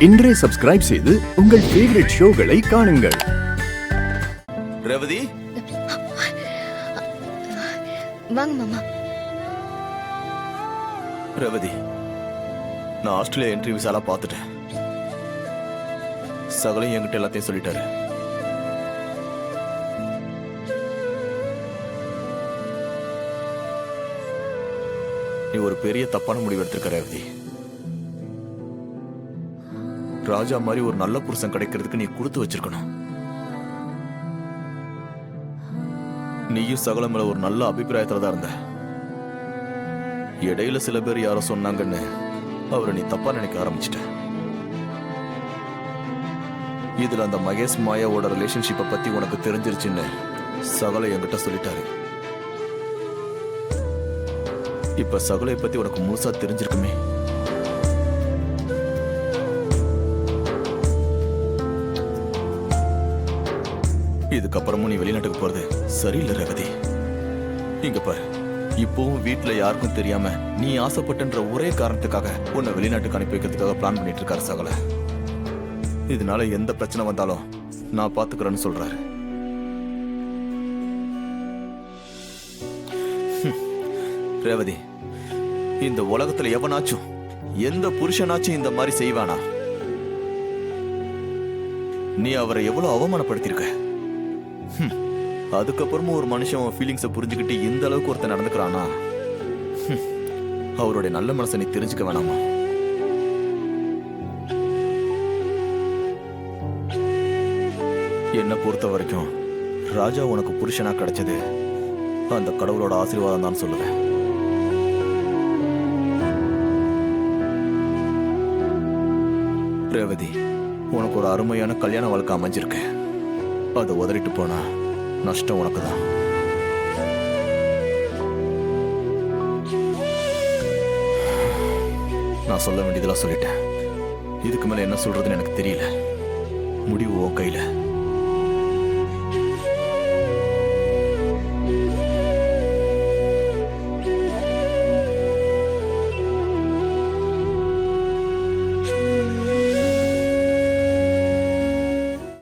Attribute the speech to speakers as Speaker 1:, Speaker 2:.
Speaker 1: இன்றே சப்ஸ்கிரைப் செய்து உங்கள் ஃபேவரட் ஷோகளை காணுங்கள்.
Speaker 2: ரேவதி,
Speaker 3: வாங்க மாமா.
Speaker 2: ரேவதி, நான் ஆஸ்திரேலியா என்ட்ரி விசாலாம் பார்த்துட்டேன். சகலையும் என்கிட்ட எல்லாத்தையும் சொல்லிட்டாரு. நீ ஒரு பெரிய தப்பான முடிவு எடுத்திருக்க ரேவதி. ராஜா மாதிரி ஒரு நல்ல புருஷன் கிடைக்கிறதுக்கு நீ கொடுத்து வச்சிருக்கணும். நீயும் சகல மேல ஒரு நல்ல அபிப்பிராயத்துல தான் இருந்த. இடையில சில பேர் யாரோ சொன்னாங்கன்னு அவரை நீ தப்பா நினைக்க ஆரம்பிச்சிட்ட. இதுல அந்த மகேஷ் மாயாவோட ரிலேஷன்ஷிப்பை பத்தி உனக்கு தெரிஞ்சிருச்சுன்னு சகல என்கிட்ட சொல்லிட்டாரு. இப்ப சகலை பத்தி உனக்கு முழுசா தெரிஞ்சிருக்குமே. இதுக்கப்புறமும் நீ வெளிநாட்டுக்கு போறது சரியில்லை ரேவதி. இங்க பாரு, இப்பவும் வீட்டுல யாருக்கும் தெரியாம நீ ஆசைப்பட்டன்ற ஒரே காரணத்துக்காக உன்னை வெளிநாட்டுக்கு அனுப்பி வைக்கிறதுக்காக பிளான் பண்ணிட்டு இருக்காரு சகல. இதனால எந்த பிரச்சனை வந்தாலும் நான் பாத்துக்கிறேன்னு சொல்றாரு. ரேவதி, இந்த உலகத்துல எவனாச்சும் எந்த புருஷனாச்சும் இந்த மாதிரி செய்வானா? நீ அவரை எவ்வளவு அவமானப்படுத்திருக்க. அதுக்கப்புறமும் ஒரு மனுஷன் ஃபீலிங்ஸை புரிஞ்சுக்கிட்டு இந்த அளவுக்கு ஒருத்தர் நடந்துக்கிறானா? அவருடைய நல்ல மனசை நீ தெரிஞ்சுக்க வேணாமா? என்னை பொறுத்த வரைக்கும் ராஜா உனக்கு புருஷனா கிடைச்சது அந்த கடவுளோட ஆசீர்வாதம் தான் சொல்லுவேன். ரேவதி, உனக்கு ஒரு அருமையான கல்யாண வாழ்க்கை அமைஞ்சிருக்கு. அதை உதறிட்டு போனா நஷ்டம் உனக்கு தான். நான் சொல்ல வேண்டியதெல்லாம் சொல்லிட்டேன். இதுக்கு மேல என்ன சொல்றதுன்னு எனக்கு தெரியல. முடிவு உன் கையில.